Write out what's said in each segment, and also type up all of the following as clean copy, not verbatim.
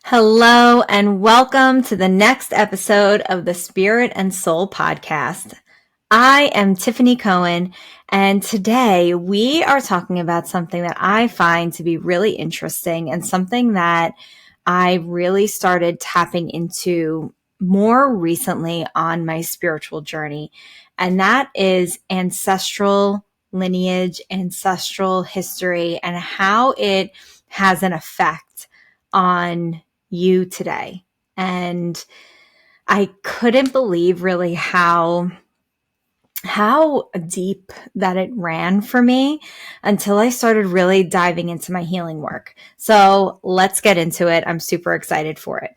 Hello and welcome to the next episode of the Spirit and Soul podcast. I am Tiffany Cohen, and today we are talking about something that I find to be really interesting and something that I really started tapping into more recently on my spiritual journey, and that is ancestral lineage, ancestral history, and how it has an effect on you today. And I couldn't believe really how deep that it ran for me until I started really diving into my healing work. So let's get into it. I'm super excited for it.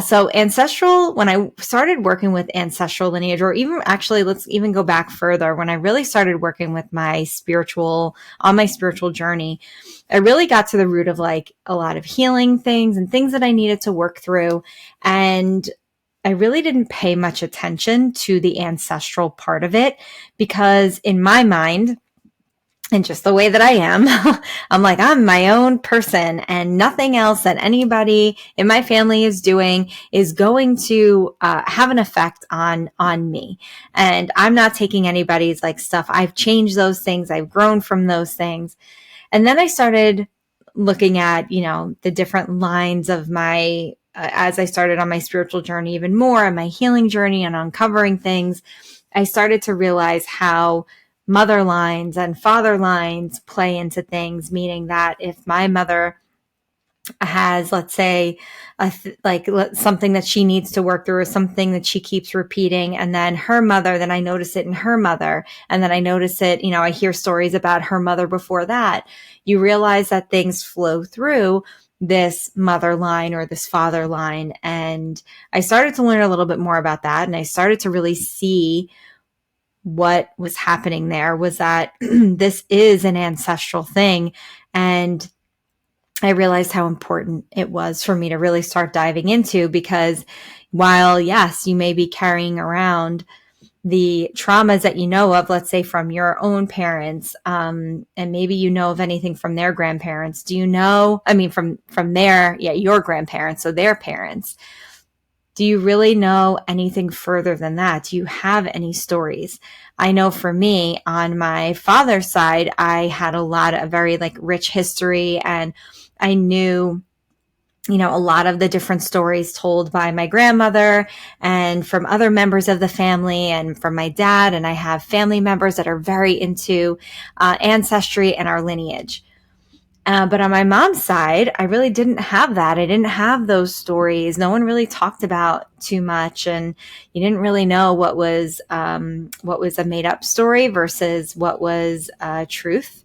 So ancestral, when I started working with ancestral lineage, or even actually, let's even go back further. When I really started working with my spiritual journey, I really got to the root of like a lot of healing things and things that I needed to work through. And I really didn't pay much attention to the ancestral part of it because in my mind, and just the way that I am, I'm like, I'm my own person and nothing else that anybody in my family is doing is going to have an effect on me. And I'm not taking anybody's like stuff. I've changed those things. I've grown from those things. And then I started looking at, the different lines of my, as I started on my spiritual journey even more and my healing journey and uncovering things, I started to realize how mother lines and father lines play into things, meaning that if my mother has, let's say, something that she needs to work through or something that she keeps repeating, and then her mother, then I notice it in her mother, and then I notice it, I hear stories about her mother before that. You realize that things flow through this mother line or this father line. And I started to learn a little bit more about that. And I started to really see what was happening there was that this is an ancestral thing. And I realized how important it was for me to really start diving into, because while, yes, you may be carrying around the traumas that you know of, let's say from your own parents, and maybe you know of anything from their grandparents. Do you know, from their, your grandparents, so their parents. Do you really know anything further than that? Do you have any stories? I know for me, on my father's side, I had a very rich history, and I knew, a lot of the different stories told by my grandmother and from other members of the family and from my dad. And I have family members that are very into ancestry and our lineage. But on my mom's side, I really didn't have that. I didn't have those stories. No one really talked about too much, and you didn't really know what was a made up story versus what was truth.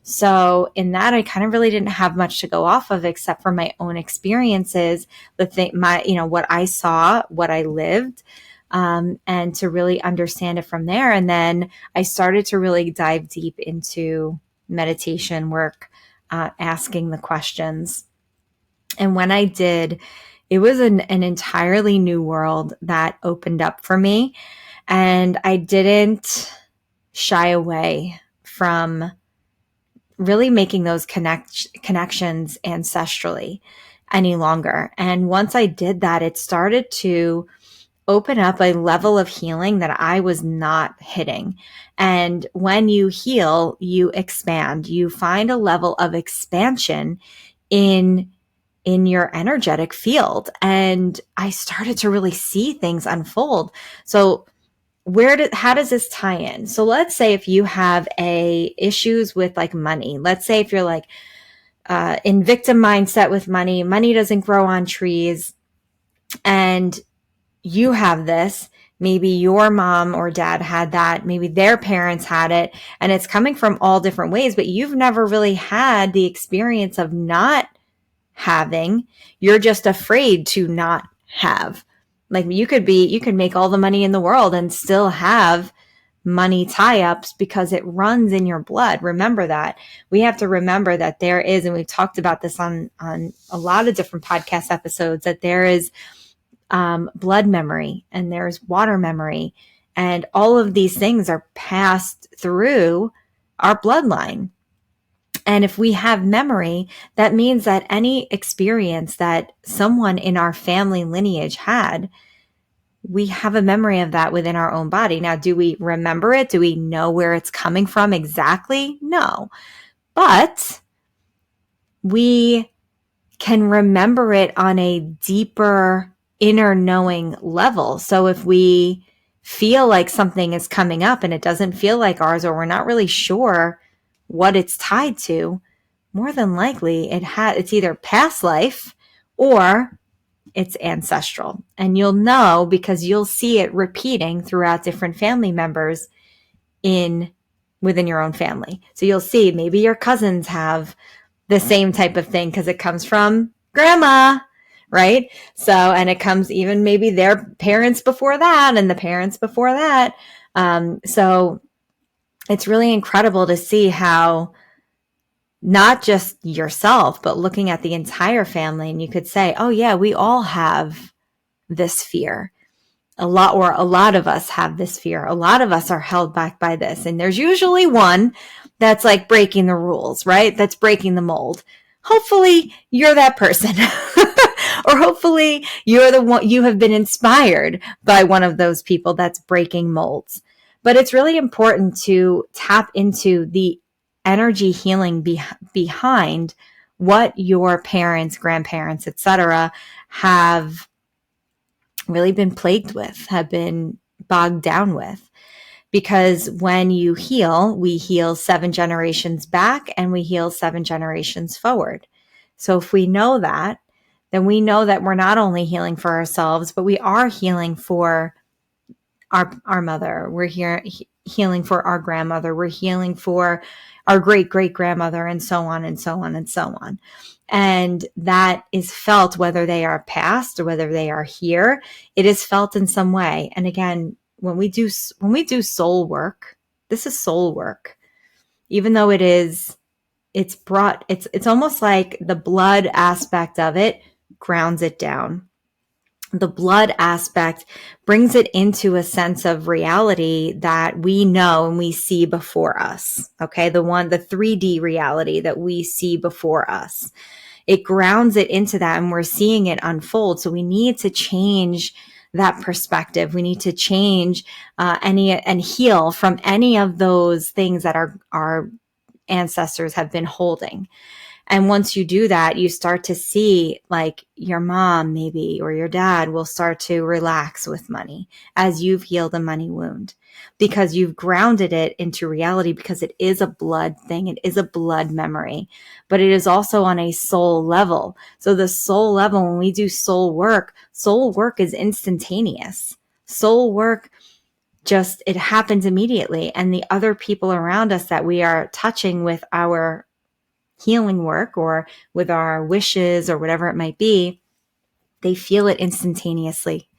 So in that, I kind of really didn't have much to go off of except for my own experiences, what I saw, what I lived, and to really understand it from there. And then I started to really dive deep into meditation work. Asking the questions. And when I did, it was an entirely new world that opened up for me. And I didn't shy away from really making those connections ancestrally any longer. And once I did that, it started to open up a level of healing that I was not hitting. And when you heal, you expand. You find a level of expansion in your energetic field. And I started to really see things unfold. So how does this tie in? So let's say if you have issues with money, let's say if you're in victim mindset with money doesn't grow on trees, and you have this, maybe your mom or dad had that, maybe their parents had it, and it's coming from all different ways, but you've never really had the experience of not having. You're just afraid to not have. You could make all the money in the world and still have money tie-ups because it runs in your blood. Remember that. We have to remember that there is, and we've talked about this on a lot of different podcast episodes, that there is blood memory and there's water memory, and all of these things are passed through our bloodline. And if we have memory, that means that any experience that someone in our family lineage had, we have a memory of that within our own body. Now, do we remember it? Do we know where it's coming from exactly? No. But we can remember it on a deeper inner knowing level. So if we feel like something is coming up and it doesn't feel like ours, or we're not really sure what it's tied to, more than likely it's either past life or it's ancestral. And you'll know because you'll see it repeating throughout different family members within your own family. So you'll see maybe your cousins have the same type of thing because it comes from grandma, right? So, and it comes even maybe their parents before that and the parents before that. So it's really incredible to see how not just yourself, but looking at the entire family, and you could say, oh yeah, we all have this fear. A lot of us have this fear. A lot of us are held back by this. And there's usually one that's like breaking the rules, right? That's breaking the mold. Hopefully you're that person. Or hopefully you're the one, you have been inspired by one of those people that's breaking molds. But it's really important to tap into the energy healing behind what your parents, grandparents, etc., have really been plagued with, have been bogged down with. Because when you heal, we heal 7 generations back and we heal 7 generations forward. So if we know that, then we know that we're not only healing for ourselves, but we are healing for our mother. We're healing for our grandmother. We're healing for our great-great-grandmother, and so on and so on and so on. And that is felt whether they are past or whether they are here. It is felt in some way. And again, when we do soul work, this is soul work. Even though it's almost like the blood aspect of it grounds it down. The blood aspect brings it into a sense of reality that we know and we see before us. Okay. The 3D reality that we see before us. It grounds it into that and we're seeing it unfold. So we need to change that perspective. We need to change and heal from any of those things that our ancestors have been holding. And once you do that, you start to see like your mom maybe or your dad will start to relax with money as you've healed a money wound because you've grounded it into reality, because it is a blood thing. It is a blood memory, but it is also on a soul level. So the soul level, when we do soul work is instantaneous. Soul work it happens immediately. And the other people around us that we are touching with our healing work or with our wishes or whatever it might be, they feel it instantaneously.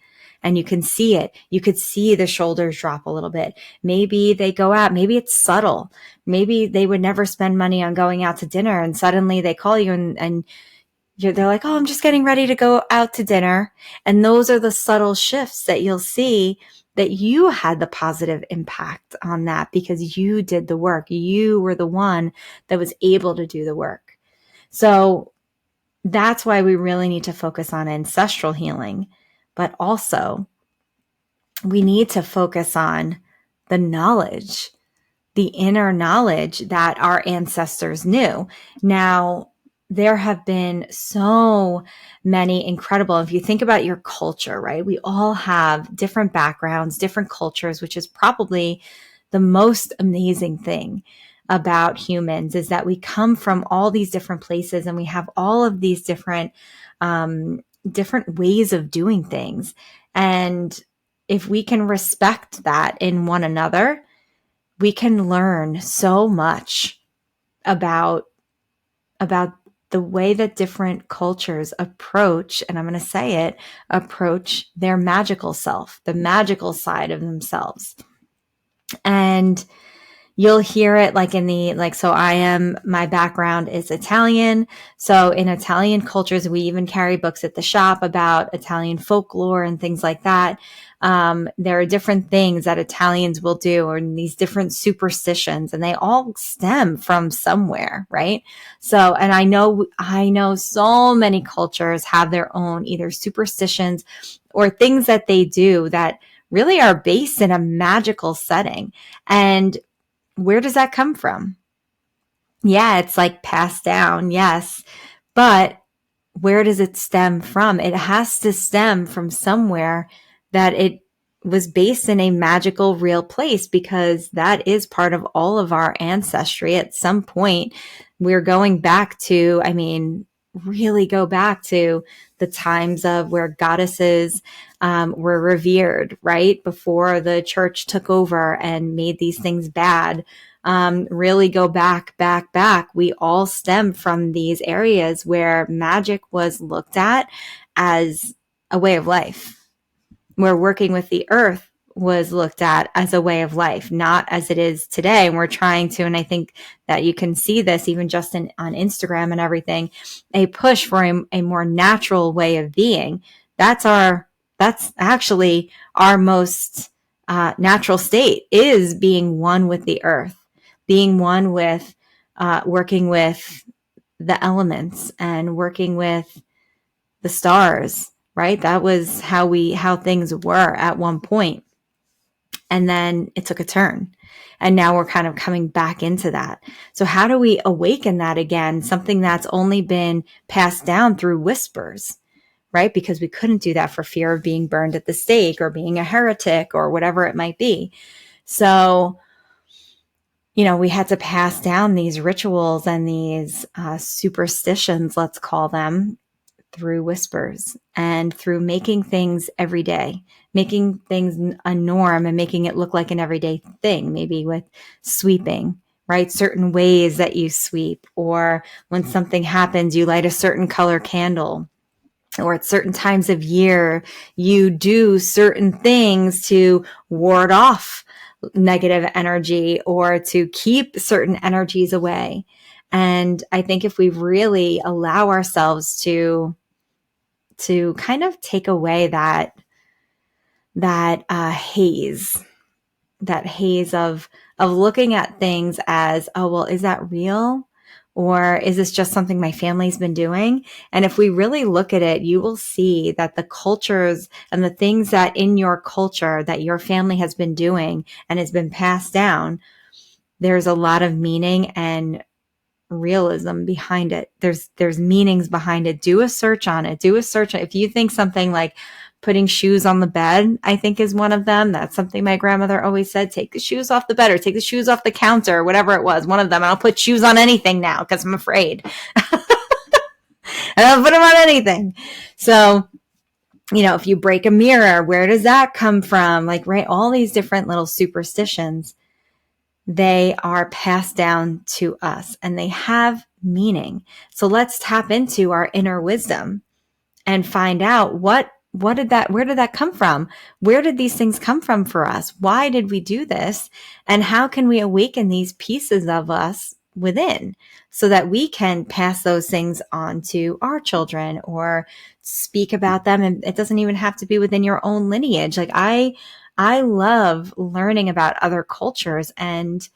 And you can see it. You could see the shoulders drop a little bit. Maybe they go out. Maybe it's subtle. Maybe they would never spend money on going out to dinner and suddenly they call you and they're like, oh, I'm just getting ready to go out to dinner. And those are the subtle shifts that you'll see that you had the positive impact on that because you did the work. You were the one that was able to do the work. So that's why we really need to focus on ancestral healing, but also we need to focus on the knowledge, the inner knowledge that our ancestors knew. Now, there have been so many incredible, if you think about your culture, right? We all have different backgrounds, different cultures, which is probably the most amazing thing about humans is that we come from all these different places and we have all of these different ways of doing things. And if we can respect that in one another, we can learn so much about the way that different cultures approach, and I'm going to say it, approach their magical self, the magical side of themselves. And, You'll hear it like so my background is Italian. So in Italian cultures, we even carry books at the shop about Italian folklore and things like that. There are different things that Italians will do, or these different superstitions, and they all stem from somewhere, right? So, and I know so many cultures have their own either superstitions or things that they do that really are based in a magical setting. And where does that come from? Yeah, it's like passed down, yes. But where does it stem from? It has to stem from somewhere that it was based in a magical, real place, because that is part of all of our ancestry. At some point, we're going back to, really go back to the times of where goddesses were revered, right? Before the church took over and made these things bad. Really go back. We all stem from these areas where magic was looked at as a way of life, where working with the earth was looked at as a way of life, not as it is today. And we're trying to, and I think that you can see this even just on Instagram and everything, a push for a more natural way of being. That's actually our most natural state, is being one with the earth, being one with working with the elements and working with the stars, right? That was how things were at one point. And then it took a turn. And now we're kind of coming back into that. So how do we awaken that again? Something that's only been passed down through whispers, right? Because we couldn't do that for fear of being burned at the stake or being a heretic or whatever it might be. So, we had to pass down these rituals and these superstitions, let's call them, through whispers and through making things every day, making things a norm and making it look like an everyday thing, maybe with sweeping, right? Certain ways that you sweep, or when something happens, you light a certain color candle, or at certain times of year, you do certain things to ward off negative energy or to keep certain energies away. And I think if we really allow ourselves to kind of take away that haze of looking at things as, oh, well, is that real? Or is this just something my family's been doing? And if we really look at it, you will see that the cultures and the things that in your culture that your family has been doing and has been passed down, there's a lot of meaning and realism behind it. There's meanings behind it. Do a search on it. If you think something like putting shoes on the bed, I think is one of them. That's something my grandmother always said, take the shoes off the bed or take the shoes off the counter, or whatever it was, one of them. I don't put shoes on anything now because I'm afraid. I don't put them on anything. So, if you break a mirror, where does that come from? Like, right, all these different little superstitions, they are passed down to us and they have meaning. So let's tap into our inner wisdom and find out where did that come from? Where did these things come from for us? Why did we do this? And how can we awaken these pieces of us within so that we can pass those things on to our children or speak about them? And it doesn't even have to be within your own lineage. Like I love learning about other cultures and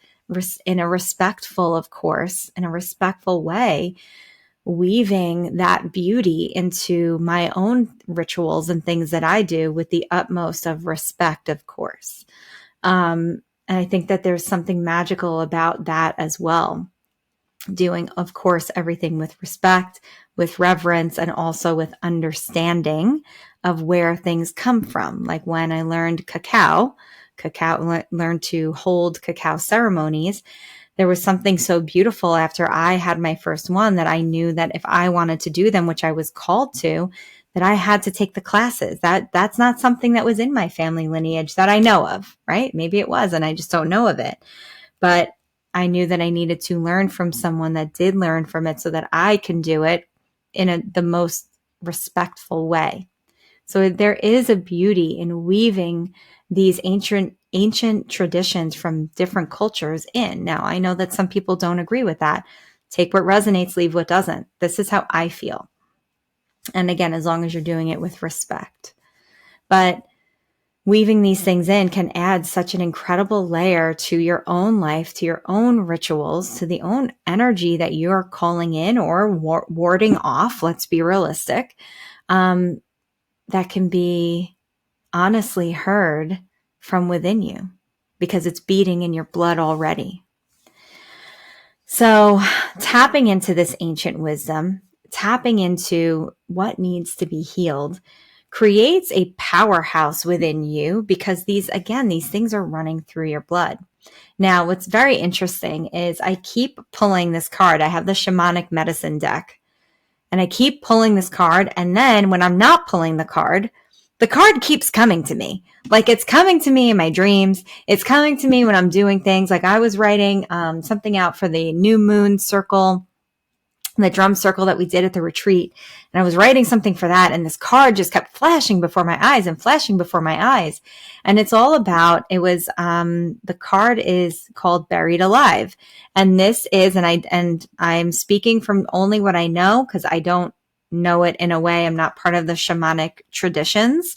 in a respectful, of course, in a respectful way, weaving that beauty into my own rituals and things that I do with the utmost of respect, of course. And I think that there's something magical about that as well. Doing, of course, everything with respect, with reverence, and also with understanding of where things come from. Like when I learned learned to hold cacao ceremonies, there was something so beautiful after I had my first one that I knew that if I wanted to do them, which I was called to, that I had to take the classes. That's not something that was in my family lineage that I know of, right? Maybe it was, and I just don't know of it. But I knew that I needed to learn from someone that did learn from it so that I can do it in the most respectful way. So there is a beauty in weaving these ancient traditions from different cultures in. Now, I know that some people don't agree with that. Take what resonates, leave what doesn't. This is how I feel. And again, as long as you're doing it with respect. But weaving these things in can add such an incredible layer to your own life, to your own rituals, to the own energy that you're calling in or warding off. Let's be realistic. That can be honestly heard from within you because it's beating in your blood already. So tapping into this ancient wisdom, tapping into what needs to be healed, creates a powerhouse within you because these things are running through your blood. Now, what's very interesting is I keep pulling this card. I have the shamanic medicine deck and I keep pulling this card. And then when I'm not pulling the card keeps coming to me. Like it's coming to me in my dreams. It's coming to me when I'm doing things. Like I was writing something out for the new moon circle, the drum circle that we did at the retreat. And I was writing something for that. And this card just kept flashing before my eyes and flashing before my eyes. And it's all about, the card is called Buried Alive. And this is, and I'm speaking from only what I know because I don't know it in a way. I'm not part of the shamanic traditions.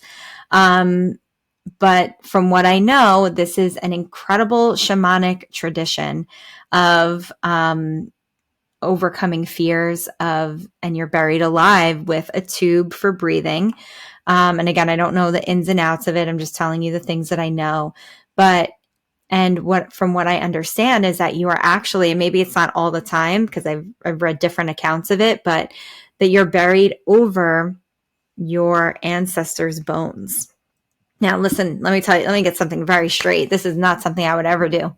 But from what I know, this is an incredible shamanic tradition of, overcoming fears and you're buried alive with a tube for breathing. And again, I don't know the ins and outs of it. I'm just telling you the things that I know. From what I understand is that you are actually, and maybe it's not all the time because I've read different accounts of it, but that you're buried over your ancestors' bones. Now, listen, let me get something very straight. This is not something I would ever do.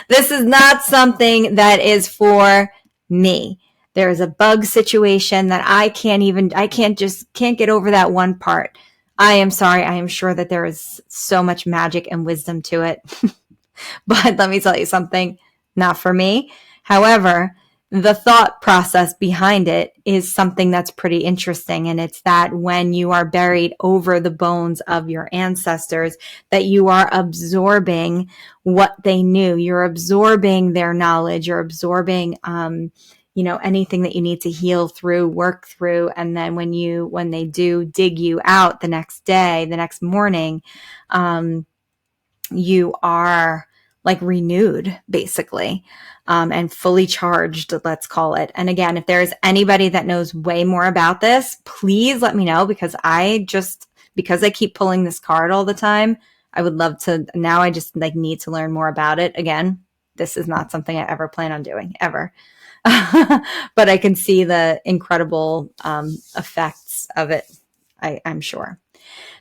This is not something that is for me. There is a bug situation that I can't get over that one part. I am sorry. I am sure that there is so much magic and wisdom to it. But let me tell you something, not for me. However, the thought process behind it is something that's pretty interesting. And it's that when you are buried over the bones of your ancestors, that you are absorbing what they knew. You're absorbing their knowledge. You're absorbing, anything that you need to heal through, work through. And then when they do dig you out the next day, the next morning, you are like renewed basically, and fully charged, let's call it. And again, if there's anybody that knows way more about this, please let me know because I keep pulling this card all the time. I would love to, now I just need to learn more about it. Again, this is not something I ever plan on doing ever. But I can see the incredible effects of it, I'm sure.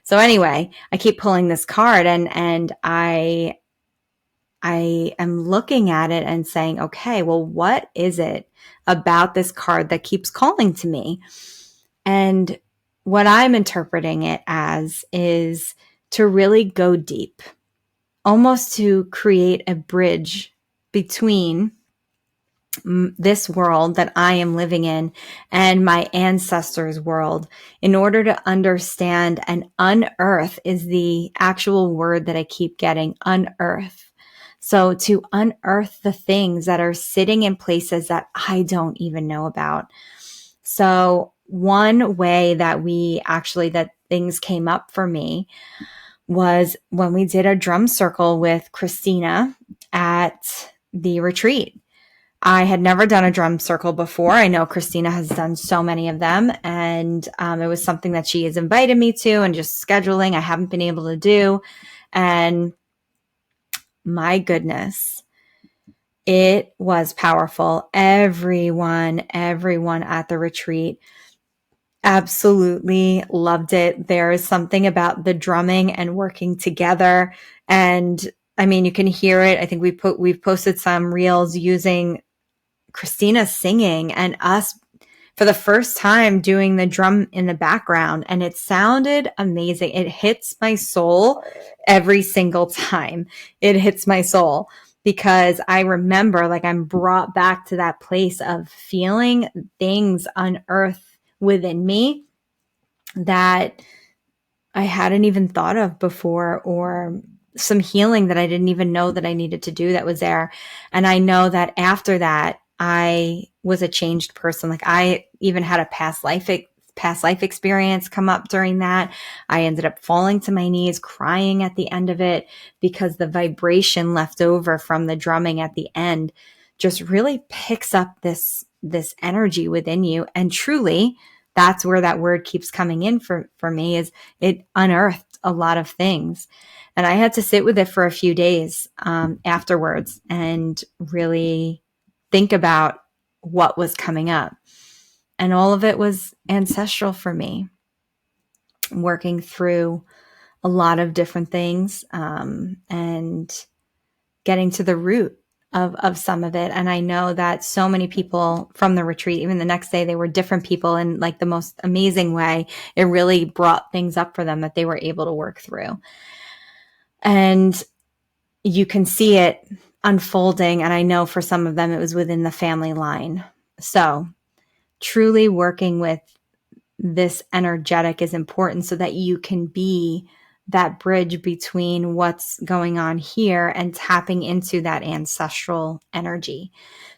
So anyway, I keep pulling this card and I am looking at it and saying, okay, well, what is it about this card that keeps calling to me? And what I'm interpreting it as is to really go deep, almost to create a bridge between this world that I am living in and my ancestors' world in order to understand and unearth is the actual word that I keep getting, unearth. So to unearth the things that are sitting in places that I don't even know about. So one way that things came up for me was when we did a drum circle with Christina at the retreat. I had never done a drum circle before. I know Christina has done so many of them, and it was something that she has invited me to, and just scheduling I haven't been able to do. And my goodness, it was powerful. Everyone at the retreat absolutely loved it. There is something about the drumming and working together. And I mean, you can hear it. I think we've posted some reels using Christina singing and us for the first time doing the drum in the background. And it sounded amazing. It hits my soul every single time. It hits my soul because I remember I'm brought back to that place of feeling things unearth within me that I hadn't even thought of before, or some healing that I didn't even know that I needed to do that was there. And I know that after that, I was a changed person. Like, I even had a past life experience come up during that. I ended up falling to my knees, crying at the end of it, because the vibration left over from the drumming at the end just really picks up this energy within you. And truly, that's where that word keeps coming in for me, is it unearthed a lot of things. And I had to sit with it for a few days afterwards and really think about what was coming up. And all of it was ancestral for me, working through a lot of different things, and getting to the root of some of it. And I know that so many people from the retreat, even the next day, they were different people in like the most amazing way. It really brought things up for them that they were able to work through. And you can see it unfolding. And I know for some of them, it was within the family line. So truly working with this energetic is important so that you can be that bridge between what's going on here and tapping into that ancestral energy.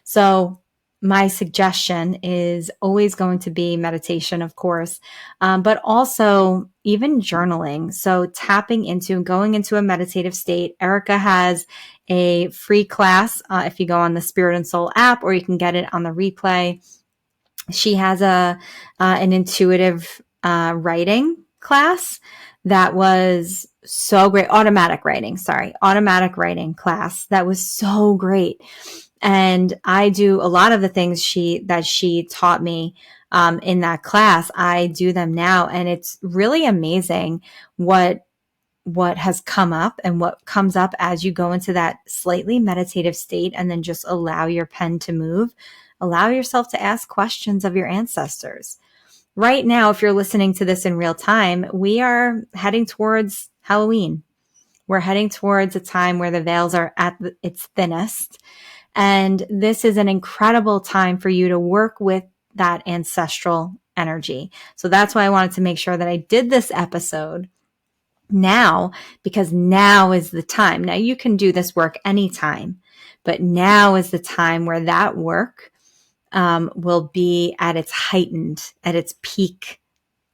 So my suggestion is always going to be meditation, of course, but also even journaling. So tapping into going into a meditative state. Erica has a free class if you go on the Spirit and Soul app, or you can get it on the replay. She has an intuitive writing class that was so great. Automatic writing class that was so great. And I do a lot of the things that she taught me in that class. I do them now, and it's really amazing what has come up and what comes up as you go into that slightly meditative state, and then just allow your pen to move. Allow yourself to ask questions of your ancestors. Right now, if you're listening to this in real time, we are heading towards Halloween. We're heading towards a time where the veils are at its thinnest. And this is an incredible time for you to work with that ancestral energy. So that's why I wanted to make sure that I did this episode now, because now is the time. Now you can do this work anytime, but now is the time where that work will be at its peak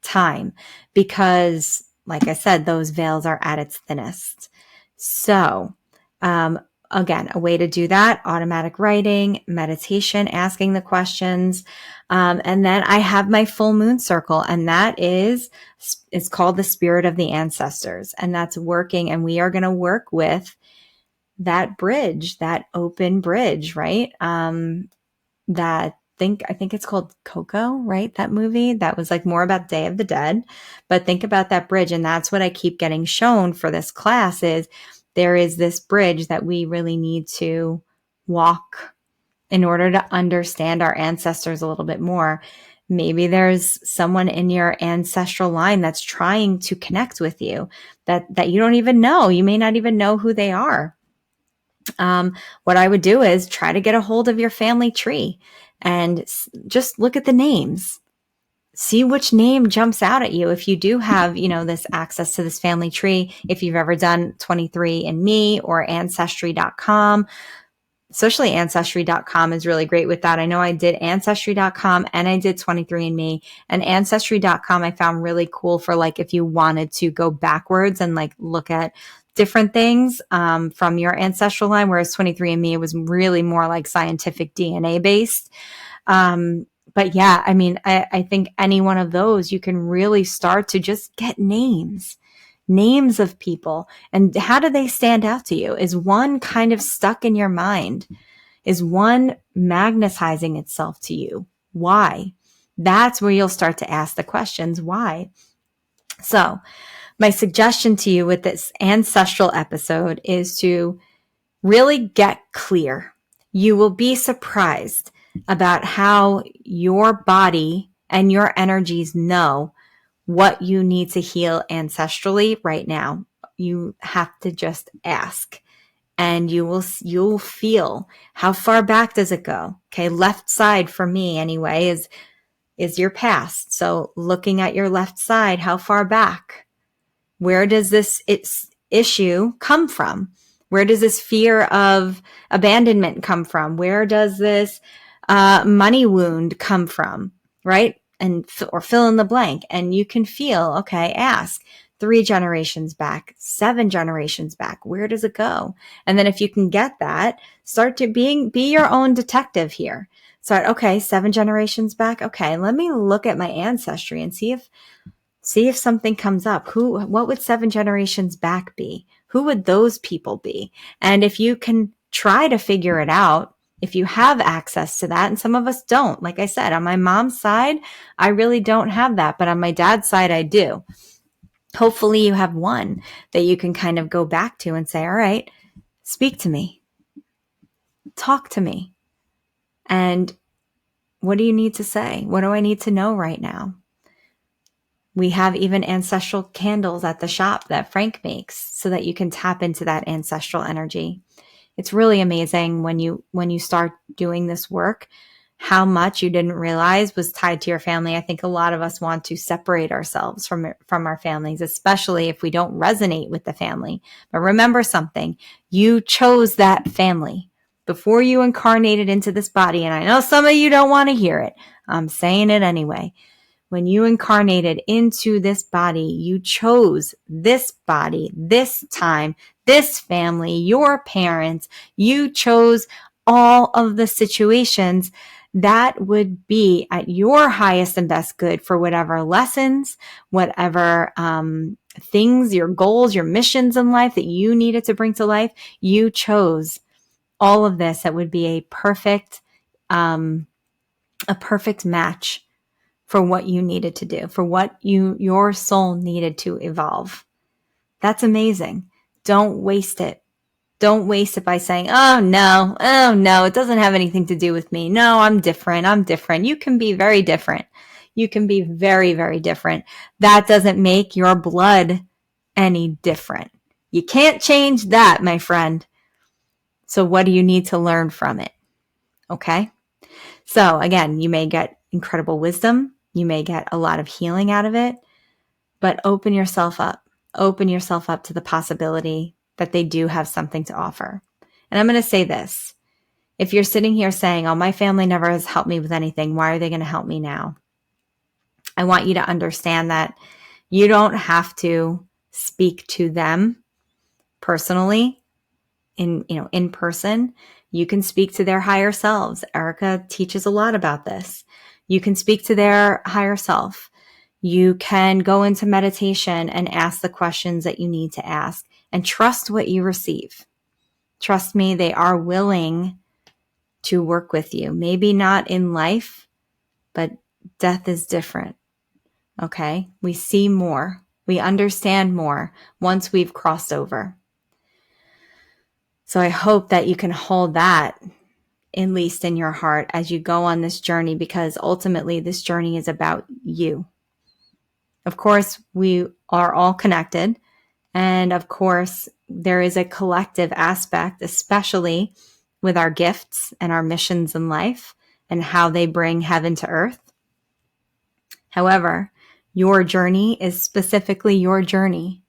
time, because like I said, those veils are at its thinnest. So, again, a way to do that: automatic writing, meditation, asking the questions. And then I have my full moon circle, and it's called the Spirit of the Ancestors. And that's working. And we are going to work with that bridge, that open bridge, right? I think it's called Coco, right? That movie that was like more about Day of the Dead, but think about that bridge. And that's what I keep getting shown for this class, is there is this bridge that we really need to walk in order to understand our ancestors a little bit more. Maybe there's someone in your ancestral line that's trying to connect with you that you don't even know. You may not even know who they are. What I would do is try to get a hold of your family tree and just look at the names. See which name jumps out at you. If you do have, this access to this family tree, if you've ever done 23andMe or ancestry.com, especially ancestry.com is really great with that. I know I did ancestry.com and I did 23andMe, and ancestry.com I found really cool for like if you wanted to go backwards and like look at different things from your ancestral line, whereas 23andMe was really more like scientific DNA based. But yeah, I mean, I think any one of those, you can really start to just get names of people. And how do they stand out to you? Is one kind of stuck in your mind? Is one magnetizing itself to you? Why? That's where you'll start to ask the questions, why? So my suggestion to you with this ancestral episode is to really get clear. You will be surprised about how your body and your energies know what you need to heal ancestrally right now. You have to just ask, and you'll feel how far back does it go. Okay. Left side for me anyway is is your past. So looking at your left side, how far back? Where does this issue come from? Where does this fear of abandonment come from? Where does this money wound come from? Right? Or fill in the blank. And you can feel, okay, ask 3 generations back, 7 generations back. Where does it go? And then if you can get that, start to be your own detective here. Start, okay, 7 generations back. Okay, let me look at my ancestry and see if something comes up. What would 7 generations back be? Who would those people be? And if you can try to figure it out, if you have access to that, and some of us don't, like I said, on my mom's side, I really don't have that, but on my dad's side, I do. Hopefully you have one that you can kind of go back to and say, all right, speak to me, talk to me. And what do you need to say? What do I need to know right now? We have even ancestral candles at the shop that Frank makes so that you can tap into that ancestral energy. It's really amazing when you start doing this work, how much you didn't realize was tied to your family. I think a lot of us want to separate ourselves from our families, especially if we don't resonate with the family. But remember something, you chose that family before you incarnated into this body. And I know some of you don't want to hear it. I'm saying it anyway. When you incarnated into this body, you chose this body, this time, this family, your parents. You chose all of the situations that would be at your highest and best good for whatever lessons, whatever things, your goals, your missions in life that you needed to bring to life. You chose all of this that would be a perfect match for what you needed to do, for what your soul needed to evolve. That's amazing. Don't waste it. Don't waste it by saying, oh no, it doesn't have anything to do with me. No, I'm different. You can be very different. You can be very, very different. That doesn't make your blood any different. You can't change that, my friend. So what do you need to learn from it? Okay? So again, you may get incredible wisdom. You may get a lot of healing out of it, but open yourself up. Open yourself up to the possibility that they do have something to offer. And I'm going to say this. If you're sitting here saying, oh, my family never has helped me with anything, why are they going to help me now? I want you to understand that you don't have to speak to them personally in person. You can speak to their higher selves. Erica teaches a lot about this. You can speak to their higher self. You can go into meditation and ask the questions that you need to ask and trust what you receive. Trust me, they are willing to work with you. Maybe not in life, but death is different. Okay? We see more. We understand more once we've crossed over. So I hope that you can hold that at least in your heart as you go on this journey, because ultimately this journey is about you. Of course, we are all connected. And of course, there is a collective aspect, especially with our gifts and our missions in life and how they bring heaven to earth. However, your journey is specifically your journey.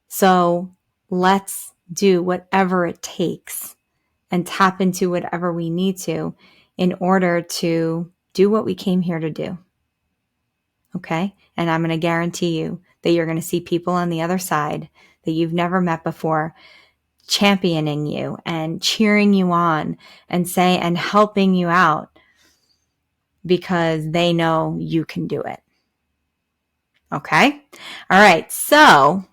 So let's do whatever it takes and tap into whatever we need to in order to do what we came here to do. Okay? And I'm going to guarantee you that you're going to see people on the other side that you've never met before championing you and cheering you on and helping you out because they know you can do it. Okay? All right. So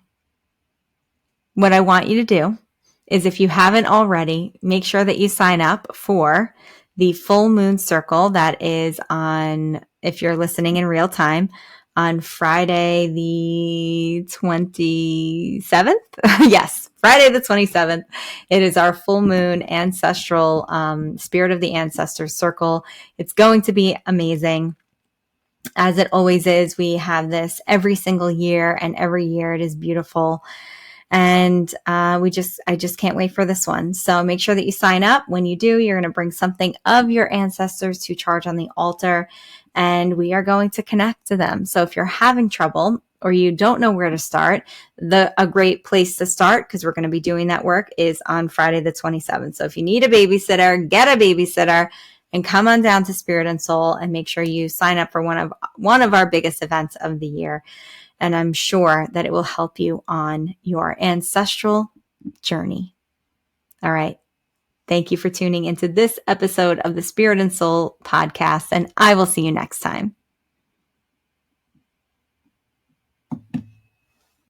what I want you to do is, if you haven't already, make sure that you sign up for the full moon circle that is on, if you're listening in real time, on Friday the 27th. Yes, Friday the 27th. It is our full moon ancestral Spirit of the Ancestors circle. It's going to be amazing. As it always is, we have this every single year, and every year it is beautiful. And I just can't wait for this one. So make sure that you sign up. When you do, you're going to bring something of your ancestors to charge on the altar, and we are going to connect to them. So if you're having trouble or you don't know where to start, a great place to start, because we're going to be doing that work, is on Friday the 27th. So if you need a babysitter, get a babysitter and come on down to Spirit and Soul and make sure you sign up for one of our biggest events of the year. And I'm sure that it will help you on your ancestral journey. All right. Thank you for tuning into this episode of the Spirit and Soul podcast, and I will see you next time.